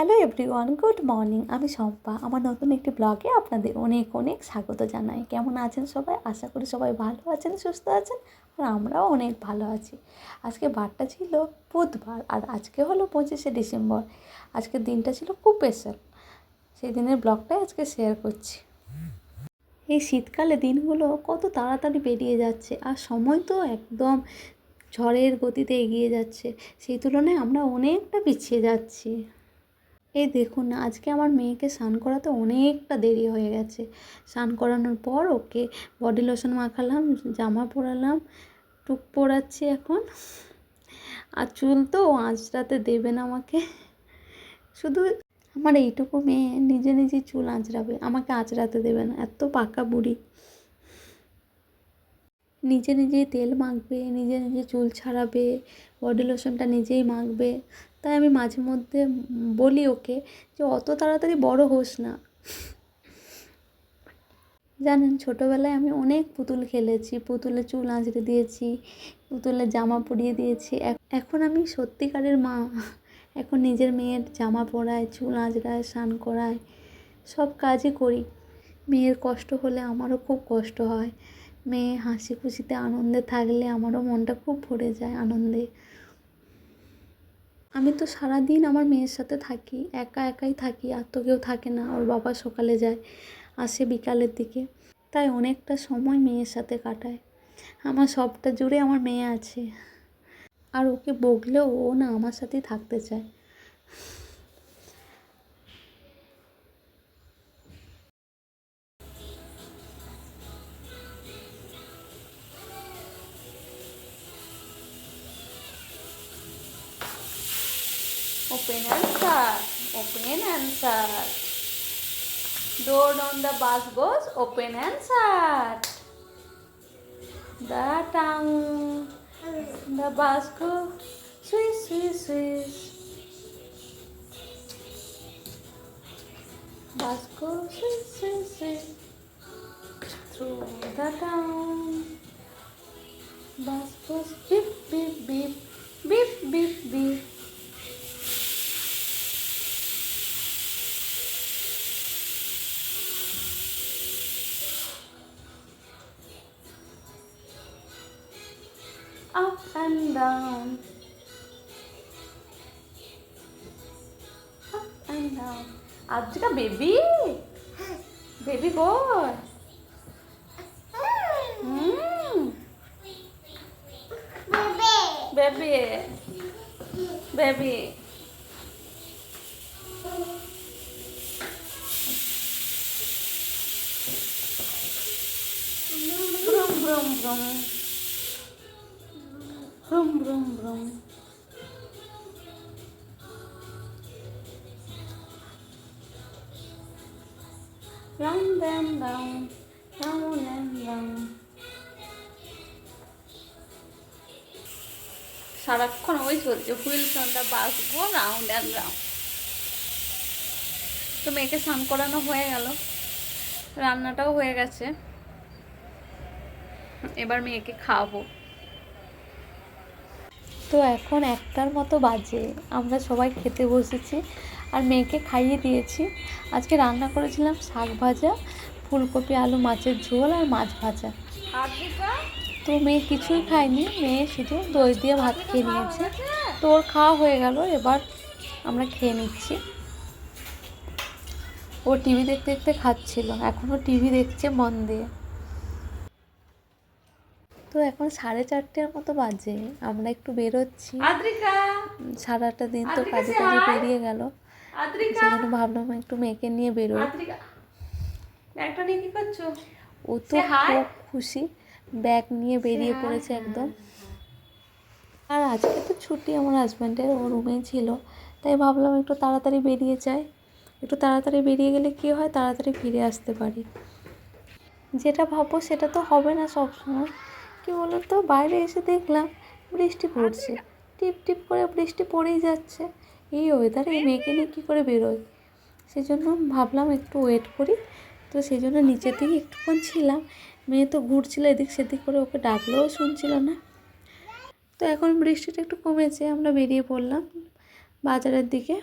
Hello everyone, good morning. আমি শম্পা। আমার নতুন একটি ব্লগে আপনাদের অনেক অনেক স্বাগত জানাই। কেমন আছেন সবাই? আশা করি সবাই ভালো আছেন, সুস্থ আছেন, আর আমরাও অনেক ভালো আছি। আজকে বারটা ছিল বুধবার, আর আজকে হলো 25শে ডিসেম্বর। আজকের দিনটা ছিল খুব স্পেশাল। সেই দিনের ব্লগটাই আজকে শেয়ার করছি। এই শীতকালে দিনগুলো কত তাড়াতাড়ি পেরিয়ে যাচ্ছে, আর সময় তো একদম ঝড়ের গতিতে এগিয়ে যাচ্ছে। সেই তুলনায় আমরা অনেকটা পিছিয়ে যাচ্ছি। এই দেখুন না, আজকে আমার মেয়েকে স্নান করাতে অনেকটা দেরি হয়ে গেছে। স্নান করানোর পর ওকে বডি লোশন মাখালাম, জামা পরালাম, টুক পরাচ্ছি এখন। আর চুল তো আঁচড়াতে দেবে না আমাকে। শুধু আমার এইটুকু মেয়ে নিজে নিজে চুল আঁচড়াবে, আমাকে আঁচড়াতে দেবে না, এত পাকা বুড়ি। নিজে নিজেই তেল মাখবে, নিজে নিজে চুল ছাড়াবে, বডি লোশনটা নিজেই মাখবে। তাই আমি মাঝে মধ্যে বলি ওকে যে অত তাড়াতাড়ি বড় হোস না। জানেন, ছোটোবেলায় আমি অনেক পুতুল খেলেছি, পুতুলে চুল আঁচড়ে দিয়েছি, পুতুলে জামা পরিয়ে দিয়েছি। এখন আমি সত্যিকারের মা। এখন নিজের মেয়ের জামা পরায়, চুল আঁচড়ায়, স্নান করায়, সব কাজই করি। মেয়ের কষ্ট হলে আমারও খুব কষ্ট হয়। মেয়ে হাসি খুশিতে আনন্দে থাকলে আমারও মনটা খুব ভরে যায় আনন্দে। আমি তো সারাদিন আমার মেয়ের সাথে থাকি, একা একাই থাকি, আর তো কেউ থাকে না। ওর বাবা সকালে যায়, আসে বিকালের দিকে, তাই অনেকটা সময় মেয়ের সাথে কাটায়। আমার সবটা জুড়ে আমার মেয়ে আছে, আর ওকে বকলেও ও না আমার সাথেই থাকতে চায়। Open and shut, open and shut. Door on the bus goes open and shut. The tongue, the bus goes swish, swish, swish. Bus goes swish, swish, swish. Through the town. Bus goes beep, beep, beep, beep, beep, beep. Up and down, up and down. Ajika baby, baby boy. Baby, baby. Brum brum brum. Brum brum brum. Round and round, round and round. সারাক্ষণ ওই চলছে, wheels on the bus go round and round. তো মেয়েকে স্নান করানো হয়ে গেল, রান্নাটাও হয়ে গেছে, এবার মেয়েকে খাওয়াবো। তো এখন 1টার মতো বাজে, আমরা সবাই খেতে বসেছি, আর মেয়েকে খাইয়ে দিয়েছি। আজকে রান্না করেছিলাম শাক ভাজা, ফুলকপি আলু মাছের ঝোল, আর মাছ ভাজা। তো মেয়ে কিছুই খায়নি, মেয়ে শুধু দই দিয়ে ভাত খেয়ে নিয়েছে। তো ওর খাওয়া হয়ে গেল, এবার আমরা খেয়ে নিচ্ছি। ও টিভি দেখতে দেখতে খাচ্ছিল, এখনও টিভি দেখছে মন দিয়ে। তো এখন 4:30টার মতো বাজে, আমরা একটু বেরোচ্ছি। সারাটা দিন তো কাজে কাজে বেরিয়ে গেল, সেজন্য ভাবলাম একটু মেয়েকে নিয়ে বেরোই। ও তো খুব খুশি, ব্যাগ নিয়ে বেরিয়ে পড়েছে একদম। আর আজকে তো ছুটি আমার হাজব্যান্ডের, ও রুমেই ছিল, তাই ভাবলাম একটু তাড়াতাড়ি বেরিয়ে যাই। একটু তাড়াতাড়ি বেরিয়ে গেলে কী হয়, তাড়াতাড়ি ফিরে আসতে পারি। যেটা ভাববো সেটা তো হবে না সব সময়। কী বলো তো, বাইরে এসে দেখলাম বৃষ্টি পড়ছে, টিপ টিপ করে বৃষ্টি পড়েই যাচ্ছে। এই ওয়েদারে এই মেয়েকে নিয়ে কী করে বেরোয়, সেজন্য ভাবলাম একটু ওয়েট করি। তো সেই জন্য নিচের দিকে একটুক্ষণ ছিলাম। মেয়ে তো ঘুরছিল এদিক সেদিক করে, ওকে ডাকলেও শুনছিল না। তো এখন বৃষ্টিটা একটু কমেছে, আমরা বেরিয়ে পড়লাম বাজারের দিকে।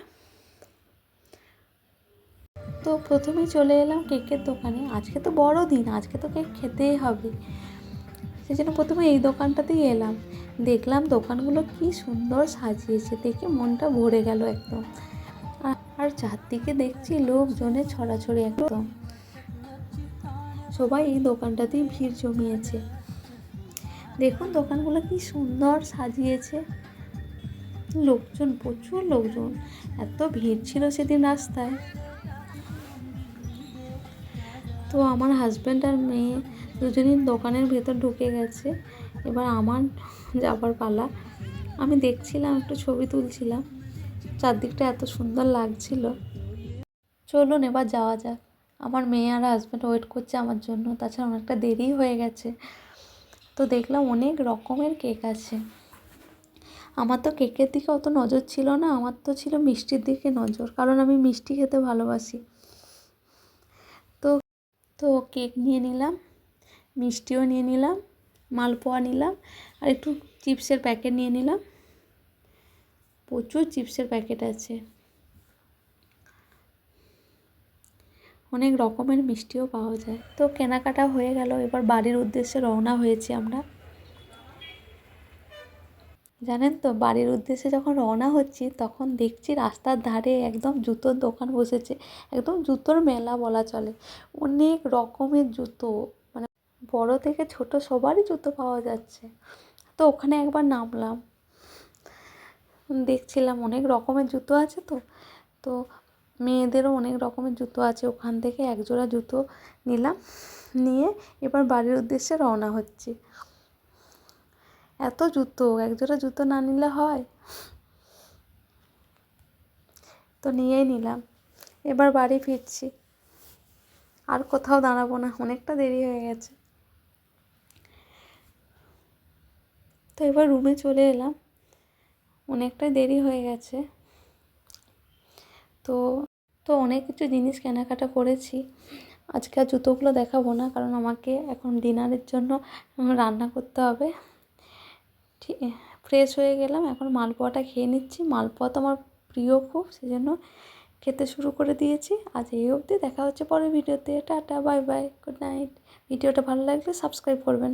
তো প্রথমেই চলে এলাম কেকের দোকানে। আজকে তো বড় দিন, আজকে তো কেক খেতেই হবে, সেই জন্য প্রথমে এই দোকানটাতেই এলাম। দেখলাম দোকানগুলো কি সুন্দর সাজিয়েছে, দেখে মনটা ভরে গেল একদম। আর চারদিকে দেখছি লোকজনে ছড়াছড়ি একদম, সবাই এই দোকানটাতেই ভিড় জমিয়েছে। দেখুন দোকানগুলো কি সুন্দর সাজিয়েছে, লোকজন, প্রচুর লোকজন, এত ভিড় ছিল সেদিন রাস্তায়। তো আমার হাজব্যান্ড আর মেয়ে দুজনই দোকানের ভেতর ঢুকে গেছে, এবার আমার যাবার পালা। আমি দেখছিলাম, একটু ছবি তুলছিলাম, চারদিকটা এত সুন্দর লাগছিল। চলুন এবার যাওয়া যাক। আমার মেয়ে আর হাজব্যান্ড ওয়েট করছে আমার জন্য, তাছাড়া অনেকটা দেরি হয়ে গেছে। তো দেখলাম অনেক রকমের কেক আছে। আমার তো কেকের দিকে অত নজর ছিল না, আমার তো ছিল মিষ্টির দিকে নজর, কারণ আমি মিষ্টি খেতে ভালোবাসি। তো তো কেক নিয়ে নিলাম, মিষ্টিও নিয়ে নিলাম, মালপোয়া নিলাম, আর একটু চিপসের প্যাকেট নিয়ে নিলাম। প্রচুর চিপসের প্যাকেট আছে, অনেক রকমের মিষ্টিও পাওয়া যায়। তো কেনাকাটা হয়ে গেল, এবার বাড়ির উদ্দেশ্যে রওনা হয়েছি আমরা। জানেন তো, বাড়ির উদ্দেশ্যে যখন রওনা হচ্ছি তখন দেখছি রাস্তার ধারে একদম জুতোর দোকান বসেছে, একদম জুতোর মেলা বলা চলে। অনেক রকমের জুতো, মানে বড় থেকে ছোট সবারই জুতো পাওয়া যাচ্ছে। তো ওখানে একবার নামলাম, দেখছিলাম অনেক রকমের জুতো আছে। তো মেয়েদেরও অনেক রকমের জুতো আছে, ওখান থেকে একজোড়া জুতো নিলাম, নিয়ে এবার বাড়ির উদ্দেশ্যে রওনা হচ্ছি। এত জুতো, একজোড়া জুতো না নিলে হয়? তো নিয়েই নিলাম, এবার বাড়ি ফিরছি, আর কোথাও দাঁড়াবো না, অনেকটা দেরি হয়ে গেছে। তো এবার রুমে চলে এলাম, অনেকটাই দেরি হয়ে গেছে। তো তো অনেক কিছু জিনিস কেনাকাটা করেছি। আজকে আর জুতোগুলো দেখাবো না, কারণ আমাকে এখন ডিনারের জন্য রান্না করতে হবে। ঠিক, ফ্রেশ হয়ে গেলাম, এখন মালপোয়াটা খেয়ে নিচ্ছি। মালপোয়া তো আমার প্রিয় খুব, সেজন্য খেতে শুরু করে দিয়েছি। আজ এই অবধি, দেখা হচ্ছে পরের ভিডিওতে। Tata, bye bye, good night. ভিডিওটা ভালো লাগলে সাবস্ক্রাইব করবেন।